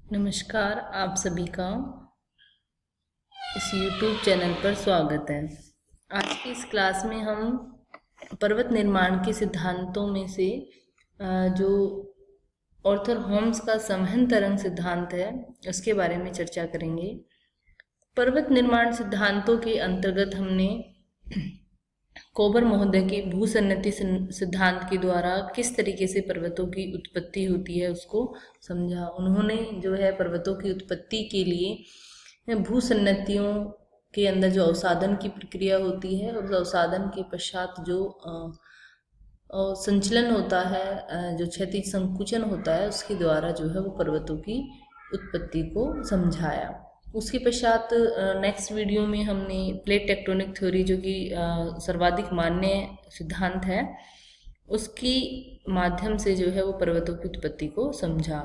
नमस्कार, आप सभी का इस YouTube चैनल पर स्वागत है। आज की इस क्लास में हम पर्वत निर्माण के सिद्धांतों में से जो ऑर्थर होम्स का संवहन तरंग सिद्धांत है उसके बारे में चर्चा करेंगे। पर्वत निर्माण सिद्धांतों के अंतर्गत हमने कोबर महोदय के भूसन्नति सिद्धांत के द्वारा किस तरीके से पर्वतों की उत्पत्ति होती है उसको समझा। उन्होंने जो है पर्वतों की उत्पत्ति के लिए भूसन्नतियों के अंदर जो अवसादन की प्रक्रिया होती है, उस अवसादन के पश्चात जो संचलन होता है, जो क्षैतिज संकुचन होता है, उसके द्वारा जो है वो पर्वतों की उत्पत्ति को समझाया। उसके पश्चात नेक्स्ट वीडियो में हमने प्लेट टेक्टोनिक थ्योरी, जो कि सर्वाधिक मान्य सिद्धांत है, उसकी माध्यम से जो है वो पर्वतों की उत्पत्ति को समझा।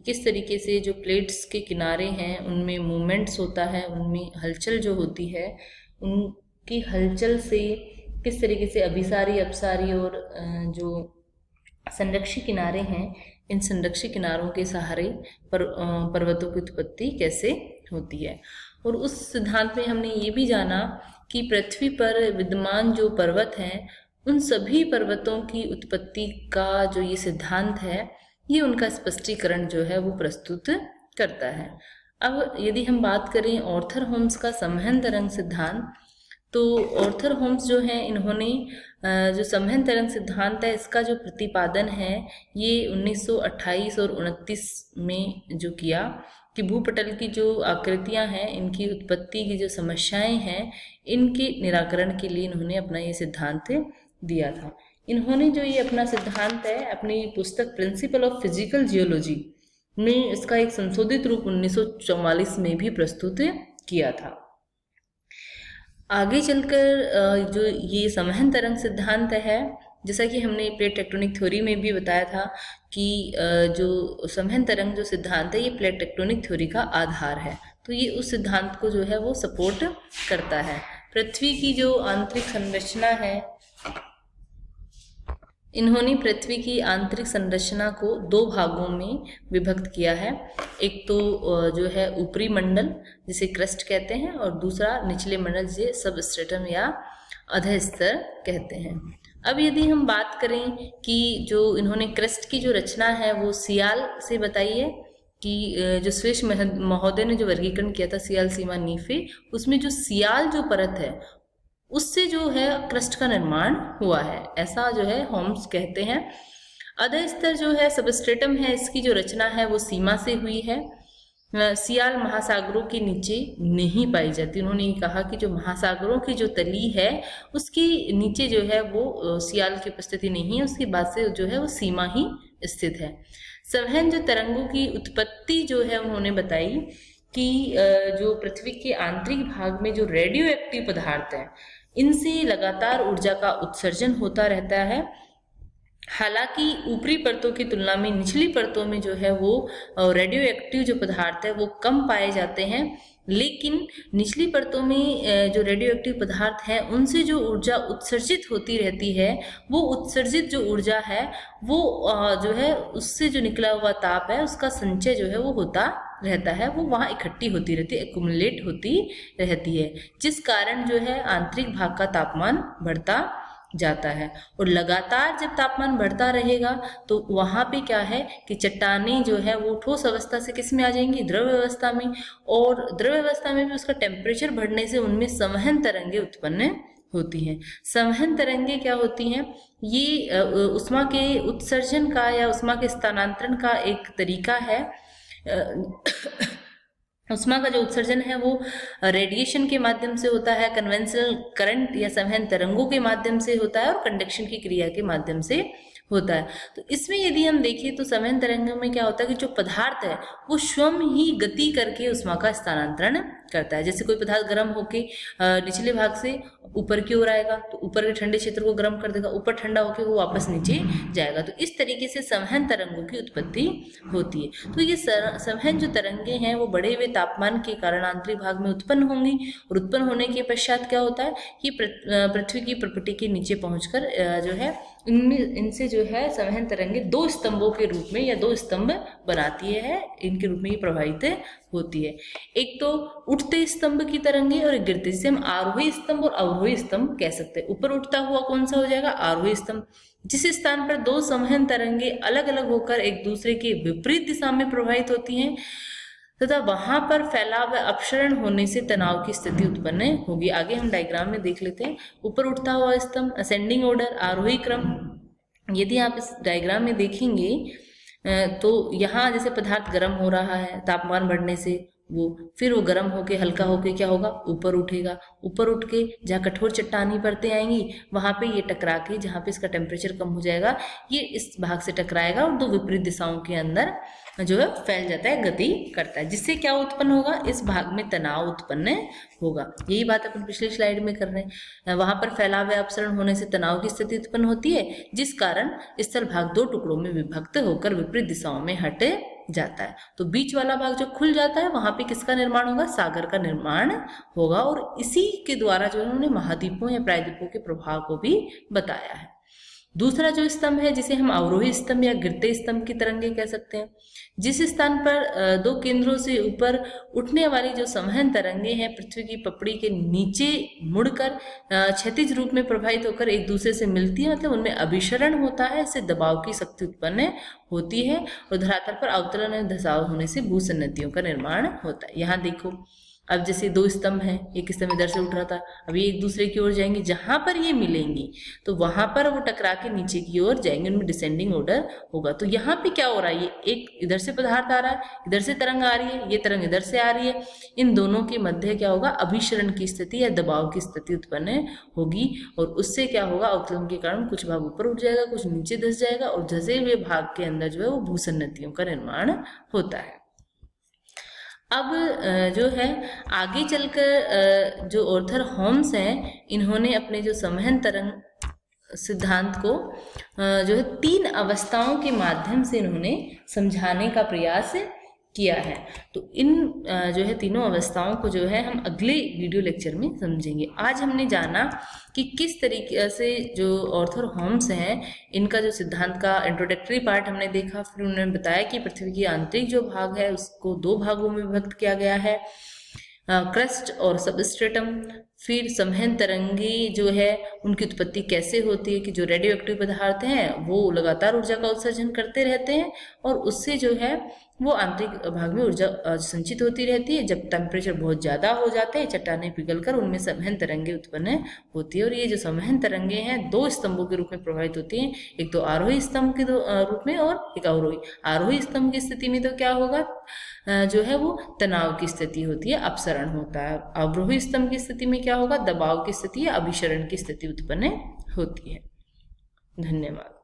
किस तरीके से जो प्लेट्स के किनारे हैं उनमें मूवमेंट्स होता है, उनमें हलचल जो होती है, उनकी हलचल से किस तरीके से अभिसारी, अपसारी और जो संरक्षी किनारे हैं, इन संरक्षी किनारों के सहारे पर्वतों की उत्पत्ति कैसे होती है। और उस सिद्धांत में हमने ये भी जाना कि पृथ्वी पर विद्यमान जो पर्वत हैं उन सभी पर्वतों की उत्पत्ति का जो ये सिद्धांत है, ये उनका स्पष्टीकरण जो है वो प्रस्तुत करता है। अब यदि हम बात करें ऑर्थर होम्स का संवहन तरंग सिद्धांत, तो ऑर्थर होम्स जो है इन्होंने जो संवहन तरंग सिद्धांत है इसका जो प्रतिपादन है ये 1928 और 29 में जो किया कि भूपटल की जो आकृतियां हैं, इनकी उत्पत्ति की जो समस्याएं हैं, इनके निराकरण के लिए इन्होंने अपना ये सिद्धांत दिया था। इन्होंने जो ये अपना सिद्धांत है अपनी पुस्तक प्रिंसिपल ऑफ फिजिकल जियोलॉजी में इसका एक संशोधित रूप 1944 में भी प्रस्तुत किया था। आगे चलकर जो ये संवहन तरंग सिद्धांत है, जैसा कि हमने प्लेट टेक्टोनिक थ्योरी में भी बताया था कि जो संवहन तरंग जो सिद्धांत है ये प्लेट टेक्टोनिक थ्योरी का आधार है, तो ये उस सिद्धांत को जो है वो सपोर्ट करता है। पृथ्वी की जो आंतरिक संरचना है, इन्होंने पृथ्वी की आंतरिक संरचना को दो भागों में विभक्त किया है। एक तो जो है ऊपरी मंडल जिसे क्रस्ट कहते हैं, और दूसरा निचले मंडल जिसे सबस्ट्रेटम या अधस्तर कहते हैं। अब यदि हम बात करें कि जो इन्होंने क्रस्ट की जो रचना है वो सियाल से बताई है कि जो स्विस महोदय ने जो वर्गीकरण किया था सियाल सीमा नीफे, उसमें जो सियाल जो परत है उससे जो है क्रस्ट का निर्माण हुआ है, ऐसा जो है होम्स कहते हैं। अधस्तर जो है सबस्ट्रेटम है, इसकी जो रचना है वो सीमा से हुई है। सियाल महासागरों के नीचे नहीं पाई जाती। उन्होंने ये कहा कि जो महासागरों की जो तली है उसके नीचे जो है वो सियाल की उपस्थिति नहीं है, उसके बाद से जो है वो सीमा ही स्थित है। संवहन जो तरंगों की उत्पत्ति जो है उन्होंने बताई कि जो पृथ्वी के आंतरिक भाग में जो रेडियो एक्टिव पदार्थ है इनसे लगातार ऊर्जा का उत्सर्जन होता रहता है। हालांकि ऊपरी परतों की तुलना में निचली परतों में जो है वो रेडियो एक्टिव जो पदार्थ है वो कम पाए जाते हैं, लेकिन निचली परतों में जो रेडियो एक्टिव पदार्थ है उनसे जो ऊर्जा उत्सर्जित होती रहती है, वो उत्सर्जित जो ऊर्जा है वो जो है उससे जो निकला हुआ ताप है उसका संचय जो है वो होता रहता है, वो वहाँ इकट्ठी होती रहती है, एक्युमुलेट होती रहती है, जिस कारण जो है आंतरिक भाग का तापमान बढ़ता जाता है। और लगातार जब तापमान बढ़ता रहेगा तो वहाँ पे क्या है कि चट्टानें जो है वो ठोस अवस्था से किस में आ जाएंगी, द्रव अवस्था में, और द्रव अवस्था में भी उसका टेम्परेचर बढ़ने से उनमें संवहन तरंगे उत्पन्न होती हैं। संवहन तरंगे क्या होती हैं, ये उष्मा के उत्सर्जन का या उष्मा के स्थानांतरण का एक तरीका है। उष्मा का जो उत्सर्जन है वो रेडिएशन के माध्यम से होता है, कन्वेंशनल करंट या संवहन तरंगों के माध्यम से होता है, और कंडक्शन की क्रिया के माध्यम से होता है। तो इसमें यदि हम देखें तो संवहन तरंगों में क्या होता है कि जो पदार्थ है वो स्वयं ही गति करके उष्मा का स्थानांतरण करता है। जैसे कोई पदार्थ गर्म होके निचले भाग से ऊपर की ओर आएगा तो ऊपर के ठंडे क्षेत्र को गर्म कर देगा, ऊपर ठंडा होके वो वापस नीचे जाएगा। तो इस तरीके से संवहन तरंगों की उत्पत्ति होती है। तो ये संवहन जो तरंगे हैं वो बढ़े हुए तापमान के कारण आंतरिक भाग में उत्पन्न होंगी, और उत्पन्न होने के पश्चात क्या होता है कि पृथ्वी की प्रपटी के नीचे पहुंचकर जो है इनसे जो है संवहन तरंगे दो स्तंभों के रूप में या दो स्तंभ बनाती है, इनके रूप में ये प्रभावित होती है। एक तो उठते स्तंभ की तरंगे और एक गिरते, जिसे हम आरोही स्तंभ और अवरोही स्तंभ कह सकते हैं। ऊपर उठता हुआ कौन सा हो जाएगा? आरोही स्तंभ। जिस स्थान पर दो संवहन तरंगे अलग अलग होकर एक दूसरे के विपरीत दिशा में प्रभावित होती हैं तथा वहां पर फैलाव व अपसरण होने से तनाव की स्थिति उत्पन्न होगी। आगे हम डायग्राम में देख लेते हैं। ऊपर उठता हुआ स्तंभ असेंडिंग ऑर्डर, आरोही क्रम। यदि आप इस डायग्राम में देखेंगे तो यहाँ जैसे पदार्थ गर्म हो रहा है तापमान बढ़ने से, फिर वो गर्म होके हल्का होके क्या होगा? ऊपर उठेगा। ऊपर उठ के जहाँ कठोर चट्टानी परतें आएंगी वहां पे ये टकरा के, जहाँ पे इसका टेम्परेचर कम हो जाएगा, ये इस भाग से टकराएगा और दो विपरीत दिशाओं के अंदर जो है फैल जाता है, गति करता है, जिससे क्या उत्पन्न होगा? इस भाग में तनाव उत्पन्न होगा। यही बात अपन पिछली स्लाइड में कर रहे हैं। वहां पर फैलाव व अपसरण होने से तनाव की स्थिति उत्पन्न होती है, जिस कारण स्थल भाग दो टुकड़ों में विभक्त होकर विपरीत दिशाओं में हट जाता है। तो बीच वाला भाग जो खुल जाता है वहां पे किसका निर्माण होगा? सागर का निर्माण होगा। और इसी के द्वारा जो उन्होंने महाद्वीपों या प्रायद्वीपों के प्रभाव को भी बताया है। दूसरा जो स्तंभ है जिसे हम अवरोही स्तंभ या गिरते स्तंभ की तरंगे कह सकते हैं। जिस स्थान पर दो केंद्रों से ऊपर उठने वाली जो संवहन तरंगे हैं पृथ्वी की पपड़ी के नीचे मुड़कर क्षैतिज रूप में प्रभावित होकर एक दूसरे से मिलती है, मतलब उनमें अभिसरण होता है, इससे दबाव की शक्ति उत्पन्न होती है और धरातल पर अवतरण और धसाव होने से भूसन्नतियों का निर्माण होता है। यहाँ देखो, अब जैसे दो स्तंभ हैं, एक स्तंभ इधर से उठ रहा था, अब ये एक दूसरे की ओर जाएंगे, जहां पर ये मिलेंगी तो वहां पर वो टकरा के नीचे की ओर जाएंगे, उनमें डिसेंडिंग ऑर्डर होगा। तो यहाँ पे क्या हो रहा है? ये एक इधर से पदार्थ आ रहा है, इधर से तरंग आ रही है, ये तरंग इधर से आ रही है, इन दोनों के मध्य क्या होगा? अभिसरण की स्थिति या दबाव की स्थिति उत्पन्न होगी, और उससे क्या होगा? अवतरण के कारण कुछ भाग ऊपर उठ जाएगा, कुछ नीचे धस जाएगा, और धसे हुए भाग के अंदर जो है वो भूसन्नतियों का निर्माण होता है। अब जो है आगे चलकर जो ऑर्थर होम्स हैं, इन्होंने अपने जो संवहन तरंग सिद्धांत को जो है तीन अवस्थाओं के माध्यम से इन्होंने समझाने का प्रयास किया है। तो इन जो है तीनों अवस्थाओं को जो है हम अगले वीडियो लेक्चर में समझेंगे। आज हमने जाना कि किस तरीके से जो ऑर्थर होम्स हैं, इनका जो सिद्धांत का इंट्रोडक्टरी पार्ट हमने देखा, फिर उन्होंने बताया कि पृथ्वी की आंतरिक जो भाग है उसको दो भागों में विभक्त किया गया है, क्रस्ट और सबस्ट्रेटम। फिर संवहन तरंगे जो है उनकी उत्पत्ति कैसे होती है कि जो रेडियो एक्टिव पदार्थ हैं वो लगातार ऊर्जा का उत्सर्जन करते रहते हैं और उससे जो है वो आंतरिक भाग में ऊर्जा संचित होती रहती है। जब टेम्परेचर बहुत ज़्यादा हो जाते हैं चट्टानें पिघलकर उनमें संवहन तरंगे उत्पन्न होती है। और ये जो संवहन तरंगे हैं दो स्तंभों के रूप में प्रभावित होती हैं, एक तो आरोही स्तंभ के रूप में और एक अवरोही। आरोही स्तंभ की स्थिति में तो क्या होगा, जो है वो तनाव की स्थिति होती है, अपसरण होता है। अवरोही स्तंभ की स्थिति में क्या होगा, दबाव की स्थिति या अभिसरण की स्थिति उत्पन्न होती है। धन्यवाद।